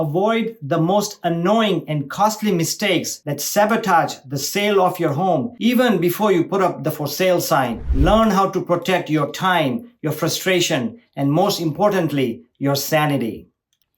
Avoid the most annoying and costly mistakes that sabotage the sale of your home even before you put up the for sale sign. Learn how to protect your time, your frustration, and most importantly, your sanity.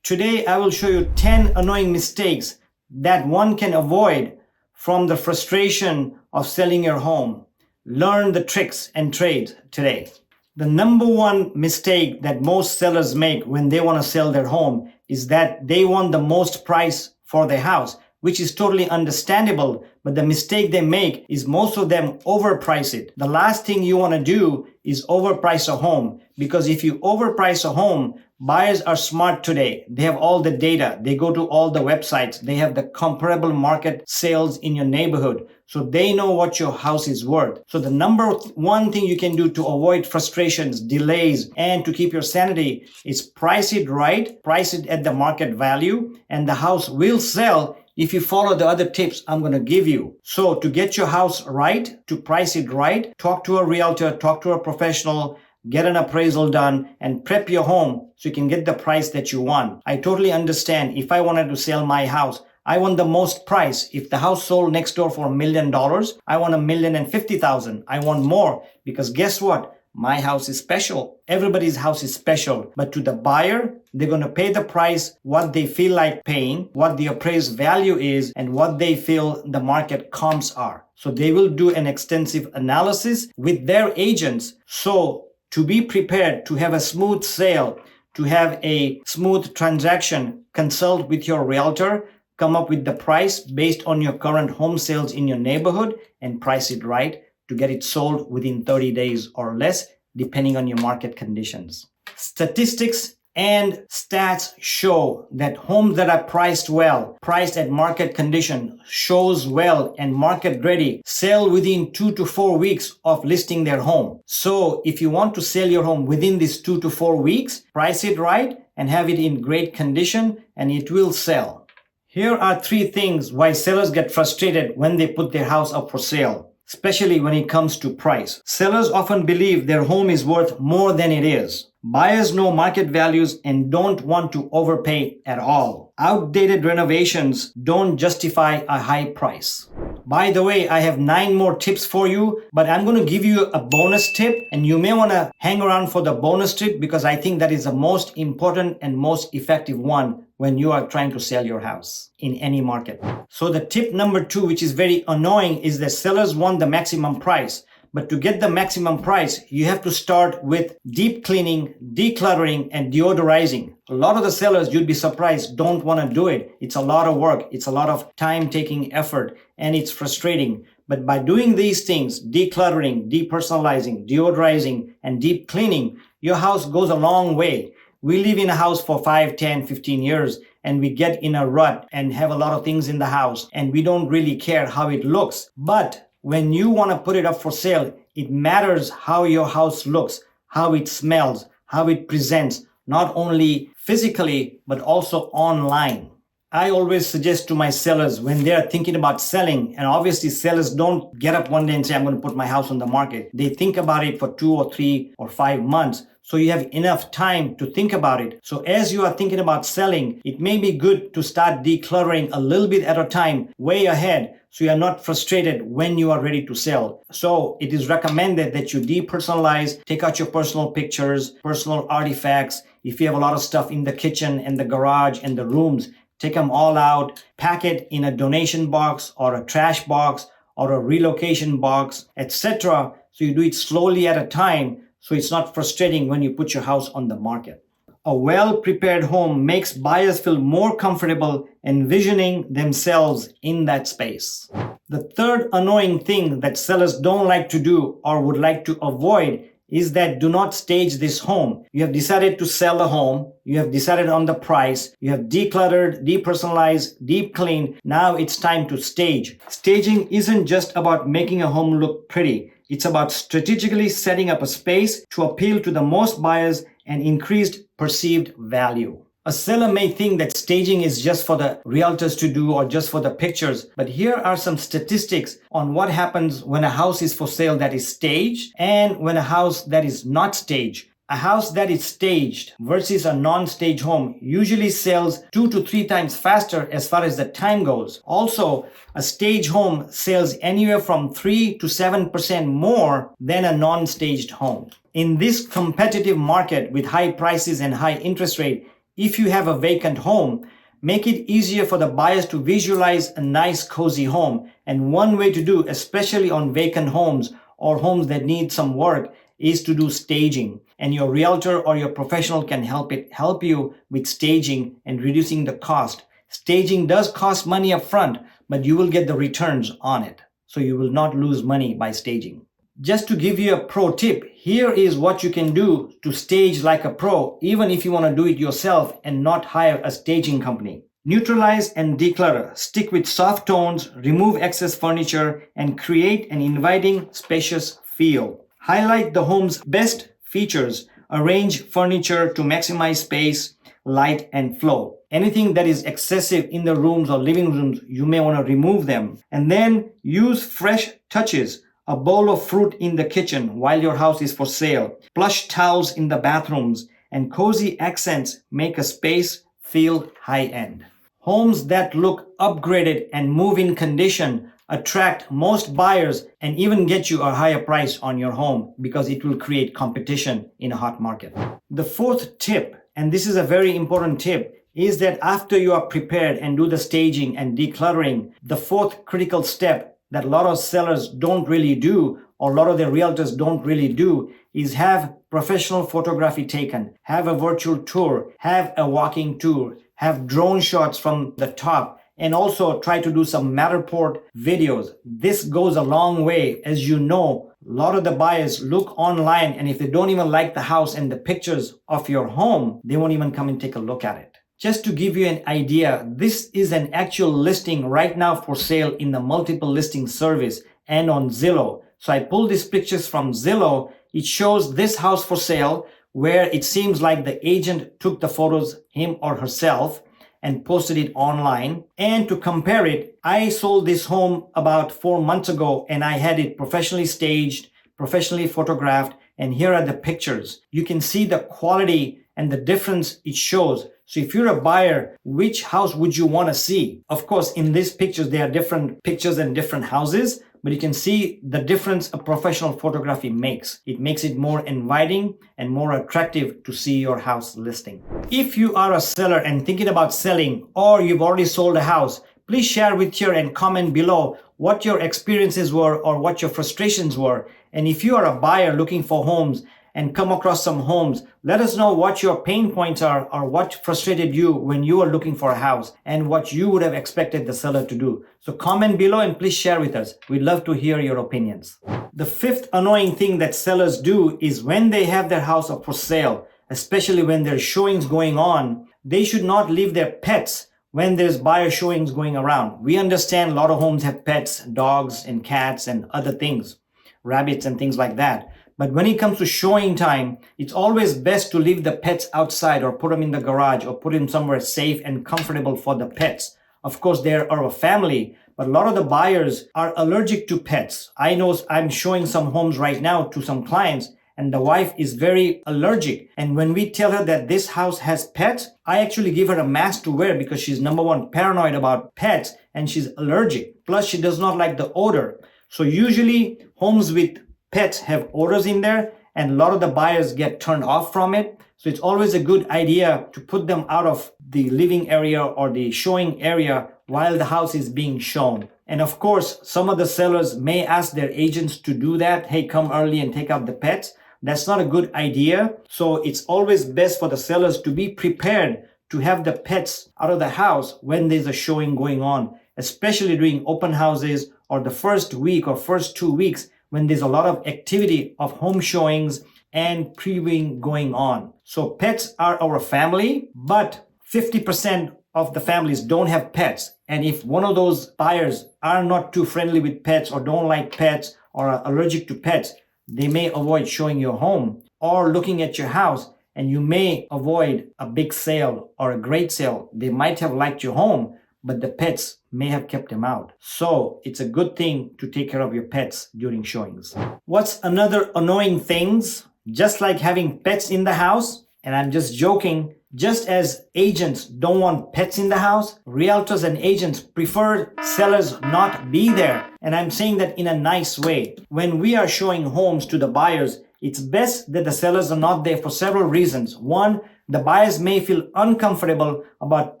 Today, I will show you 10 annoying mistakes that one can avoid from the frustration of selling your home. Learn the tricks and trades today. The number one mistake that most sellers make when they want to sell their home is that they want the most price for their house, which is totally understandable. But the mistake they make is most of them overprice it. The last thing you want to do is overprice a home, because if you overprice a home, buyers are smart today. They have all the data. They go to all the websites. They have the comparable market sales in your neighborhood. So they know what your house is worth. So the number one thing you can do to avoid frustrations, delays, and to keep your sanity is price it right, price it at the market value, and the house will sell if you follow the other tips I'm going to give you. So to get your house right, to price it right, talk to a realtor, talk to a professional, get an appraisal done, and prep your home so you can get the price that you want. I totally understand. If I wanted to sell my house, I want the most price. If the house sold next door for $1 million, I want $1,050,000. I want more, because guess what? My house is special. Everybody's house is special. But to the buyer, they're going to pay the price what they feel like paying, what the appraised value is, and what they feel the market comps are. So they will do an extensive analysis with their agents. So to be prepared to have a smooth sale, to have a smooth transaction, consult with your realtor, come up with the price based on your current home sales in your neighborhood, and price it right to get it sold within 30 days or less, depending on your market conditions. Statistics and stats show that homes that are priced well, priced at market condition, shows well, and market ready, sell within 2 to 4 weeks of listing their home. So if you want to sell your home within these 2 to 4 weeks, price it right and have it in great condition, and it will sell. Here are 3 things why sellers get frustrated when they put their house up for sale, especially when it comes to price. Sellers often believe their home is worth more than it is. Buyers know market values and don't want to overpay at all. Outdated renovations don't justify a high price. By the way, I have 9 more tips for you, but I'm going to give you a bonus tip, and you may want to hang around for the bonus tip because I think that is the most important and most effective one when you are trying to sell your house in any market. So the tip number 2, which is very annoying, is that sellers want the maximum price. But to get the maximum price, you have to start with deep cleaning, decluttering, and deodorizing. A lot of the sellers, you'd be surprised, don't want to do it. It's a lot of work. It's a lot of time-taking effort, and it's frustrating. But by doing these things, decluttering, depersonalizing, deodorizing, and deep cleaning, your house goes a long way. We live in a house for 5, 10, 15 years, and we get in a rut and have a lot of things in the house, and we don't really care how it looks. But when you want to put it up for sale, it matters how your house looks, how it smells, how it presents, not only physically, but also online. I always suggest to my sellers when they're thinking about selling, and obviously sellers don't get up one day and say, I'm going to put my house on the market. They think about it for 2 or 3 or 5 months. So you have enough time to think about it. So as you are thinking about selling, it may be good to start decluttering a little bit at a time, way ahead, so you are not frustrated when you are ready to sell. So it is recommended that you depersonalize, take out your personal pictures, personal artifacts. If you have a lot of stuff in the kitchen and the garage and the rooms, take them all out, pack it in a donation box or a trash box or a relocation box, etc. So you do it slowly at a time, so it's not frustrating when you put your house on the market. A well-prepared home makes buyers feel more comfortable envisioning themselves in that space. The third annoying thing that sellers don't like to do or would like to avoid is that do not stage this home. You have decided to sell a home. You have decided on the price. You have decluttered, depersonalized, deep cleaned. Now it's time to stage. Staging isn't just about making a home look pretty. It's about strategically setting up a space to appeal to the most buyers and increased perceived value. A seller may think that staging is just for the realtors to do or just for the pictures, but here are some statistics on what happens when a house is for sale that is staged and when a house that is not staged. A house that is staged versus a non-stage home usually sells 2 to 3 times faster as far as the time goes. Also, a stage home sells anywhere from 3 to 7% more than a non-staged home. In this competitive market with high prices and high interest rate, if you have a vacant home, make it easier for the buyers to visualize a nice cozy home. And one way to do, especially on vacant homes or homes that need some work, is to do staging. And your realtor or your professional can help you with staging and reducing the cost. Staging does cost money up front, but you will get the returns on it. So you will not lose money by staging. Just to give you a pro tip, here is what you can do to stage like a pro, even if you want to do it yourself and not hire a staging company. Neutralize and declutter. Stick with soft tones, remove excess furniture, and create an inviting, spacious feel. Highlight the home's best features. Arrange furniture to maximize space, light, and flow. Anything that is excessive in the rooms or living rooms, you may want to remove them. And then use fresh touches. A bowl of fruit in the kitchen while your house is for sale. Plush towels in the bathrooms. And cozy accents make a space feel high-end. Homes that look upgraded and move-in condition attract most buyers and even get you a higher price on your home because it will create competition in a hot market. The fourth tip, and this is a very important tip, is that after you are prepared and do the staging and decluttering, the fourth critical step that a lot of sellers don't really do, or a lot of their realtors don't really do, is have professional photography taken, have a virtual tour, have a walking tour, have drone shots from the top, and also try to do some Matterport videos. This goes a long way. As you know, a lot of the buyers look online, and if they don't even like the house and the pictures of your home, they won't even come and take a look at it. Just to give you an idea, this is an actual listing right now for sale in the multiple listing service and on Zillow. So I pulled these pictures from Zillow. It shows this house for sale where it seems like the agent took the photos, him or herself, and posted it online. And to compare it, I sold this home about 4 months ago and I had it professionally staged, professionally photographed, and here are the pictures. You can see the quality and the difference it shows. So if you're a buyer, which house would you want to see? Of course, in these pictures, there are different pictures and different houses, but you can see the difference a professional photography makes. It makes it more inviting and more attractive to see your house listing. If you are a seller and thinking about selling, or you've already sold a house, please share with here and comment below what your experiences were or what your frustrations were. And if you are a buyer looking for homes and come across some homes, let us know what your pain points are or what frustrated you when you are looking for a house and what you would have expected the seller to do. So comment below and please share with us. We'd love to hear your opinions. The fifth annoying thing that sellers do is when they have their house up for sale, especially when there's showings going on, they should not leave their pets when there's buyer showings going around. We understand a lot of homes have pets, dogs and cats and other things, rabbits and things like that. But when it comes to showing time, it's always best to leave the pets outside or put them in the garage or put them somewhere safe and comfortable for the pets. Of course, they are a family, but a lot of the buyers are allergic to pets. I know I'm showing some homes right now to some clients and the wife is very allergic. And when we tell her that this house has pets, I actually give her a mask to wear because she's number one paranoid about pets and she's allergic. Plus, she does not like the odor. So usually homes with pets have odors in there and a lot of the buyers get turned off from it. So it's always a good idea to put them out of the living area or the showing area while the house is being shown. And of course, some of the sellers may ask their agents to do that. Hey, come early and take out the pets. That's not a good idea. So it's always best for the sellers to be prepared to have the pets out of the house when there's a showing going on, especially during open houses or the first week or first 2 weeks when there's a lot of activity of home showings and previewing going on. So pets are our family, but 50% of the families don't have pets. And if one of those buyers are not too friendly with pets or don't like pets or are allergic to pets, they may avoid showing your home or looking at your house, and you may avoid a big sale or a great sale. They might have liked your home, but the pets may have kept them out. So it's a good thing to take care of your pets during showings. What's another annoying things Just like having pets in the house, and I'm just joking, just as agents don't want pets in the house, realtors and agents prefer sellers not be there. And I'm saying that in a nice way. When we are showing homes to the buyers, it's best that the sellers are not there for several reasons. One, the buyers may feel uncomfortable about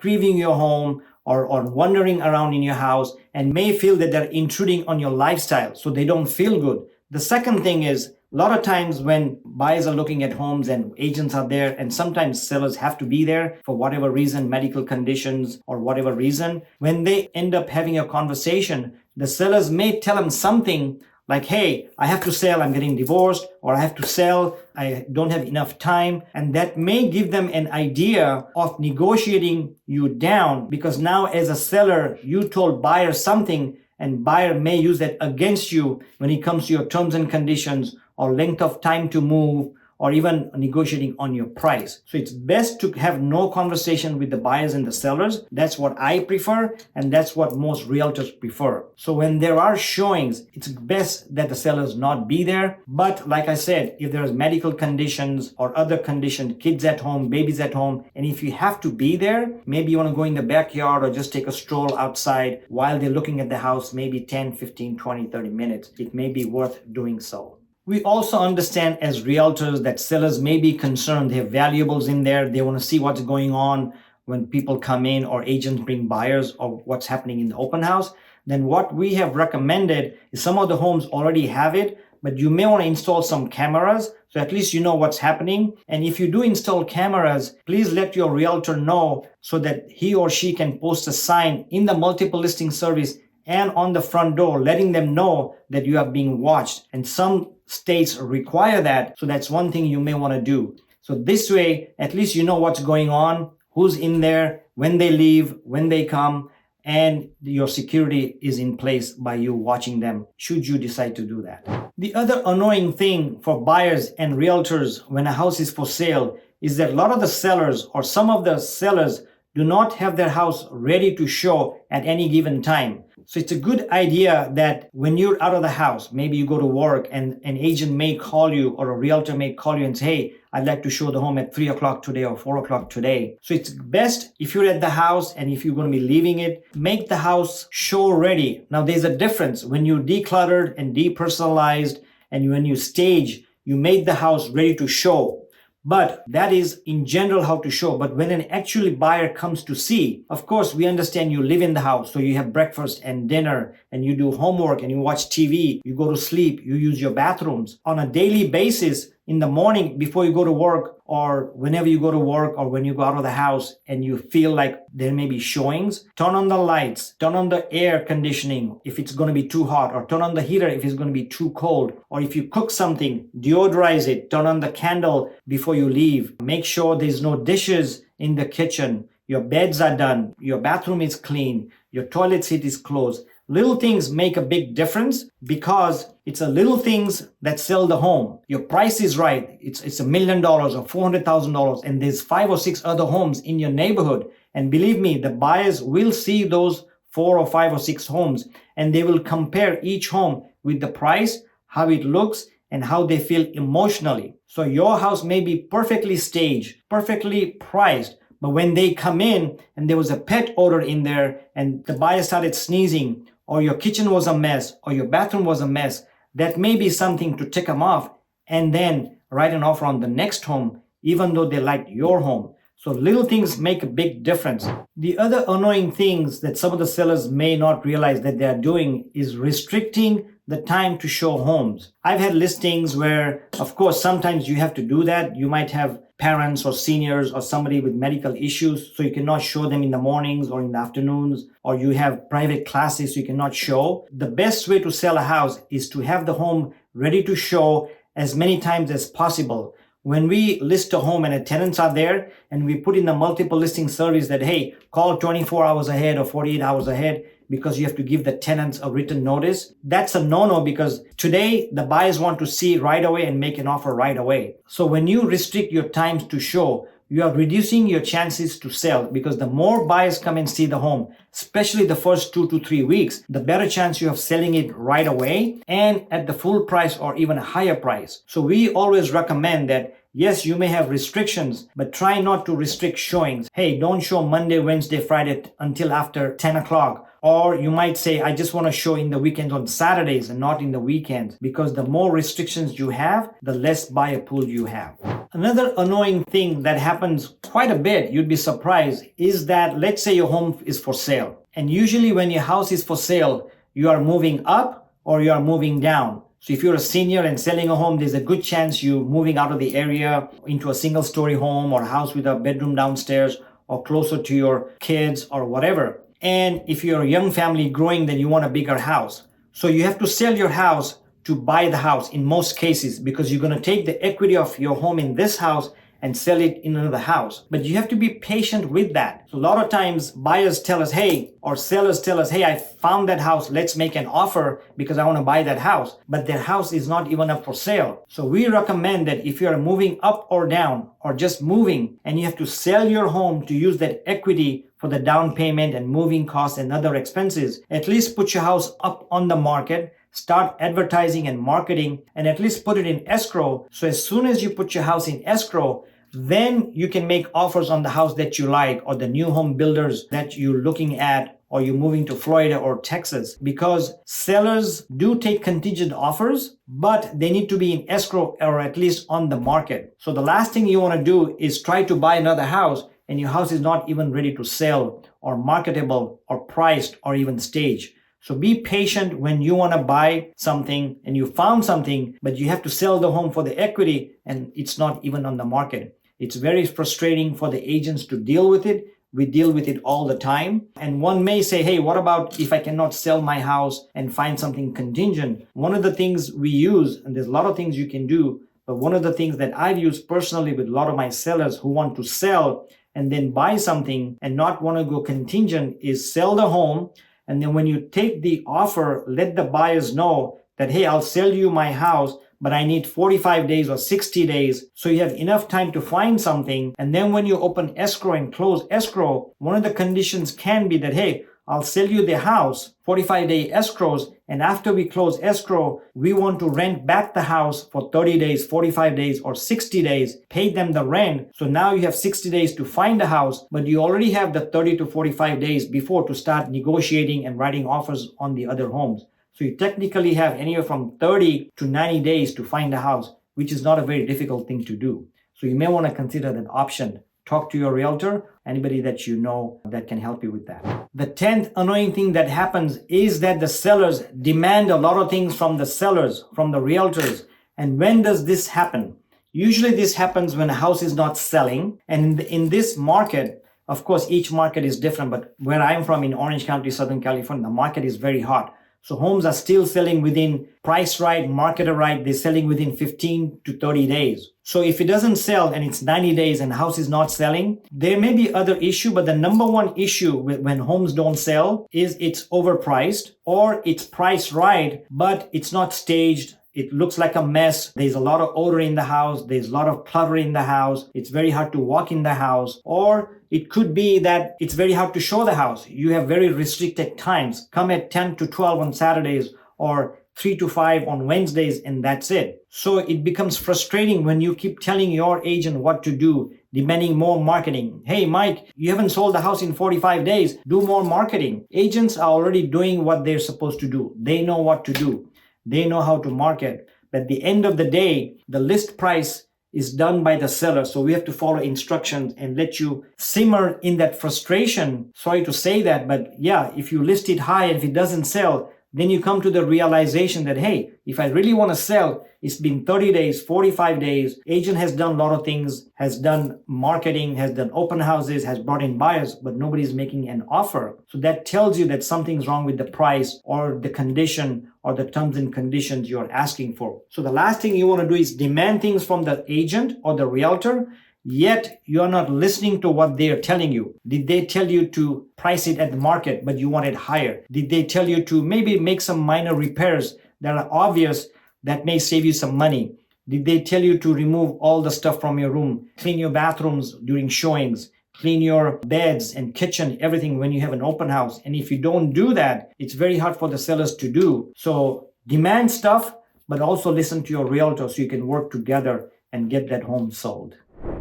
previewing your home or wandering around in your house and may feel that they're intruding on your lifestyle, so they don't feel good. The second thing is, a lot of times when buyers are looking at homes and agents are there, and sometimes sellers have to be there for whatever reason, medical conditions or whatever reason, when they end up having a conversation, the sellers may tell them something like, hey, I have to sell, I'm getting divorced, or I have to sell, I don't have enough time. And that may give them an idea of negotiating you down, because now as a seller, you told buyer something, and buyer may use that against you when it comes to your terms and conditions or length of time to move, or even negotiating on your price. So it's best to have no conversation with the buyers and the sellers. That's what I prefer, and that's what most realtors prefer. So when there are showings, it's best that the sellers not be there. But like I said, if there's medical conditions or other conditions, kids at home, babies at home, and if you have to be there, maybe you want to go in the backyard or just take a stroll outside while they're looking at the house, maybe 10, 15, 20, 30 minutes, it may be worth doing so. We also understand as realtors that sellers may be concerned. They have valuables in there. They want to see what's going on when people come in or agents bring buyers or what's happening in the open house. Then what we have recommended is some of the homes already have it, but you may want to install some cameras so at least you know what's happening. And if you do install cameras, please let your realtor know so that he or she can post a sign in the multiple listing service and on the front door, letting them know that you are being watched. And some states require that, so that's one thing you may want to do. So this way, at least you know what's going on, who's in there, when they leave, when they come, and your security is in place by you watching them, should you decide to do that. The other annoying thing for buyers and realtors when a house is for sale is that a lot of the sellers or some of the sellers do not have their house ready to show at any given time. So it's a good idea that when you're out of the house, maybe you go to work and an agent may call you or a realtor may call you and say, hey, I'd like to show the home at 3 o'clock today or 4 o'clock today. So it's best if you're at the house and if you're going to be leaving it, make the house show ready. Now there's a difference when you decluttered and depersonalized and when you stage, you made the house ready to show. But that is in general how to show. But when an actual buyer comes to see, of course, we understand you live in the house. So you have breakfast and dinner and you do homework and you watch TV, you go to sleep, you use your bathrooms on a daily basis. In the morning before you go to work or whenever you go to work or when you go out of the house and you feel like there may be showings, turn on the lights, turn on the air conditioning if it's going to be too hot, or turn on the heater if it's going to be too cold. Or if you cook something, deodorize it, turn on the candle before you leave. Make sure there's no dishes in the kitchen. Your beds are done. Your bathroom is clean. Your toilet seat is closed. Little things make a big difference because it's a little things that sell the home. Your price is right. It's $1 million or $400,000 and there's 5 or 6 other homes in your neighborhood. And believe me, the buyers will see those 4 or 5 or 6 homes and they will compare each home with the price, how it looks, and how they feel emotionally. So your house may be perfectly staged, perfectly priced, but when they come in and there was a pet odor in there and the buyer started sneezing, or your kitchen was a mess, or your bathroom was a mess, that may be something to tick them off and then write an offer on the next home, even though they liked your home. So little things make a big difference. The other annoying things that some of the sellers may not realize that they are doing is restricting the time to show homes. I've had listings where, of course, sometimes you have to do that. You might have parents or seniors or somebody with medical issues, so you cannot show them in the mornings or in the afternoons, or you have private classes so you cannot show. The best way to sell a house is to have the home ready to show as many times as possible. When we list a home and the tenants are there and we put in the multiple listing service that, hey, call 24 hours ahead or 48 hours ahead because you have to give the tenants a written notice, that's a no-no because today the buyers want to see right away and make an offer right away. So when you restrict your times to show, you are reducing your chances to sell, because the more buyers come and see the home, especially the first 2 to 3 weeks, the better chance you have selling it right away and at the full price or even a higher price. So we always recommend that yes, you may have restrictions, but try not to restrict showings. Hey, don't show Monday, Wednesday, Friday until after 10 o'clock. Or you might say, I just want to show in the weekends on Saturdays and not in the weekends, because the more restrictions you have, the less buyer pool you have. Another annoying thing that happens quite a bit, you'd be surprised, is that let's say your home is for sale. And usually when your house is for sale, you are moving up or you are moving down. So if you're a senior and selling a home, there's a good chance you're moving out of the area into a single story home or a house with a bedroom downstairs or closer to your kids or whatever. And if you're a young family growing, then you want a bigger house. So you have to sell your house to buy the house in most cases, because you're going to take the equity of your home in this house and sell it in another house. But you have to be patient with that. So a lot of times buyers tell us, hey, or sellers tell us, hey, I found that house. Let's make an offer because I want to buy that house. But their house is not even up for sale. So we recommend that if you're moving up or down or just moving and you have to sell your home to use that equity for the down payment and moving costs and other expenses, at least put your house up on the market, start advertising and marketing, and at least put it in escrow. So as soon as you put your house in escrow, then you can make offers on the house that you like or the new home builders that you're looking at, or you're moving to Florida or Texas, because sellers do take contingent offers, but they need to be in escrow or at least on the market. So the last thing you want to do is try to buy another house and your house is not even ready to sell or marketable or priced or even staged. So be patient when you want to buy something and you found something, but you have to sell the home for the equity and it's not even on the market. It's very frustrating for the agents to deal with it. We deal with it all the time. And one may say, hey, what about if I cannot sell my house and find something contingent? One of the things we use, and there's a lot of things you can do, but one of the things that I've used personally with a lot of my sellers who want to sell and then buy something and not want to go contingent is sell the home. And then when you take the offer, let the buyers know that, hey, I'll sell you my house, but I need 45 days or 60 days. So you have enough time to find something. And then when you open escrow and close escrow, one of the conditions can be that, hey, I'll sell you the house, 45-day escrows. And after we close escrow, we want to rent back the house for 30 days, 45 days, or 60 days, pay them the rent. So now you have 60 days to find a house, but you already have the 30 to 45 days before to start negotiating and writing offers on the other homes. So you technically have anywhere from 30 to 90 days to find a house, which is not a very difficult thing to do. So you may want to consider that option. Talk to your realtor, anybody that you know that can help you with that. The 10th annoying thing that happens is that the sellers demand a lot of things from the sellers, from the realtors. And when does this happen? Usually this happens when a house is not selling. And in this market, of course, each market is different, but where I'm from in Orange County, Southern California, the market is very hot. So homes are still selling within price right, marketed right. They're selling within 15 to 30 days. So if it doesn't sell and it's 90 days and the house is not selling, there may be other issue, but the number one issue when homes don't sell is it's overpriced or it's priced right, but it's not staged. It looks like a mess. There's a lot of odor in the house. There's a lot of clutter in the house. It's very hard to walk in the house. Or it could be that it's very hard to show the house. You have very restricted times. Come at 10 to 12 on Saturdays or 3 to 5 on Wednesdays, and that's it. So it becomes frustrating when you keep telling your agent what to do, demanding more marketing. Hey, Mike, you haven't sold the house in 45 days. Do more marketing. Agents are already doing what they're supposed to do. They know what to do. They know how to market. But at the end of the day, the list price is done by the seller. So we have to follow instructions and let you simmer in that frustration. Sorry to say that, but yeah, if you list it high and if it doesn't sell, then you come to the realization that, hey, if I really want to sell, it's been 30 days, 45 days. Agent has done a lot of things, has done marketing, has done open houses, has brought in buyers, but nobody's making an offer. So that tells you that something's wrong with the price or the condition or the terms and conditions you're asking for. So the last thing you want to do is demand things from the agent or the realtor, yet you're not listening to what they're telling you. Did they tell you to price it at the market, but you want it higher? Did they tell you to maybe make some minor repairs that are obvious that may save you some money? Did they tell you to remove all the stuff from your room, clean your bathrooms during showings, clean your beds and kitchen, everything when you have an open house? And if you don't do that, it's very hard for the sellers to do. So demand stuff, but also listen to your realtor so you can work together and get that home sold.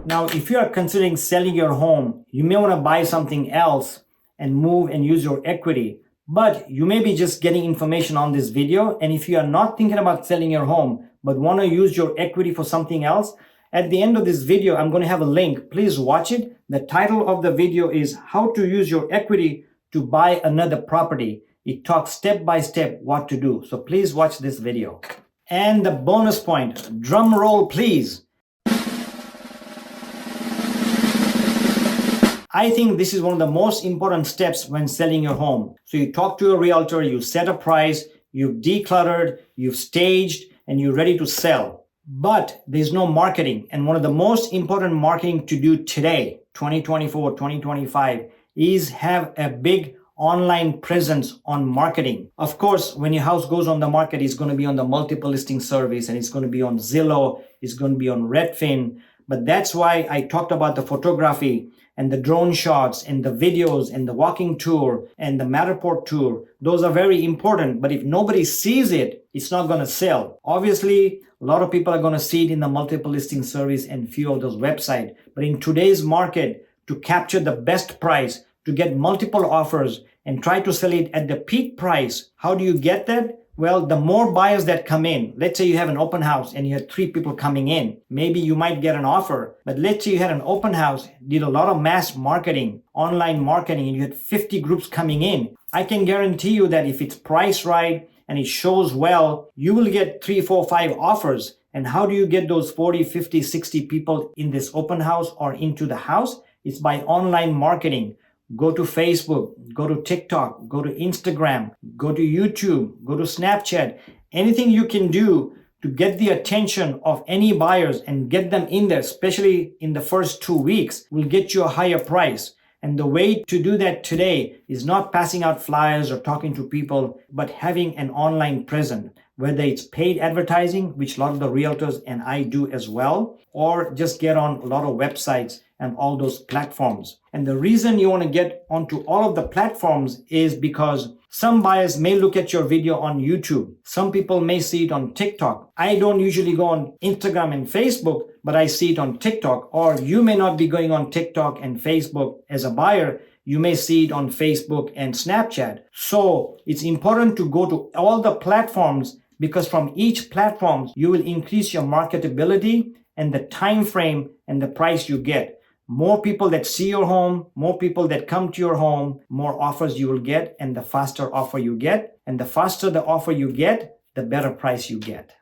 Now, if you are considering selling your home, you may want to buy something else and move and use your equity. But you may be just getting information on this video. And if you are not thinking about selling your home, but want to use your equity for something else, at the end of this video, I'm going to have a link. Please watch it. The title of the video is How to Use Your Equity to Buy Another Property. It talks step by step what to do. So please watch this video. And the bonus point, drum roll please. I think this is one of the most important steps when selling your home. So you talk to a realtor, you set a price, you've decluttered, you've staged, and you're ready to sell. But there's no marketing. And one of the most important marketing to do today, 2024, 2025, is have a big online presence on marketing. Of course, when your house goes on the market, it's going to be on the multiple listing service, and it's going to be on Zillow, it's going to be on Redfin. But that's why I talked about the photography and the drone shots and the videos and the walking tour and the Matterport tour. Those are very important. But if nobody sees it, it's not going to sell. Obviously, a lot of people are going to see it in the multiple listing service and few of those websites. But in today's market, to capture the best price, to get multiple offers and try to sell it at the peak price, how do you get that? Well, the more buyers that come in, let's say you have an open house and you had 3 people coming in, maybe you might get an offer. But let's say you had an open house, did a lot of mass marketing, online marketing, and you had 50 groups coming in. I can guarantee you that if it's priced right and it shows well, you will get 3, 4, 5 offers. And how do you get those 40, 50, 60 people in this open house or into the house? It's by online marketing. Go to Facebook, go to TikTok, go to Instagram, go to YouTube, go to Snapchat. Anything you can do to get the attention of any buyers and get them in there, especially in the first 2 weeks, will get you a higher price. And the way to do that today is not passing out flyers or talking to people, but having an online presence, whether it's paid advertising, which a lot of the realtors and I do as well, or just get on a lot of websites and all those platforms. And the reason you want to get onto all of the platforms is because some buyers may look at your video on YouTube. Some people may see it on TikTok. I don't usually go on Instagram and Facebook, but I see it on TikTok. Or you may not be going on TikTok and Facebook as a buyer. You may see it on Facebook and Snapchat. So it's important to go to all the platforms, because from each platform, you will increase your marketability and the time frame and the price you get. More people that see your home, more people that come to your home, more offers you will get, and the faster offer you get. And the faster the offer you get, the better price you get.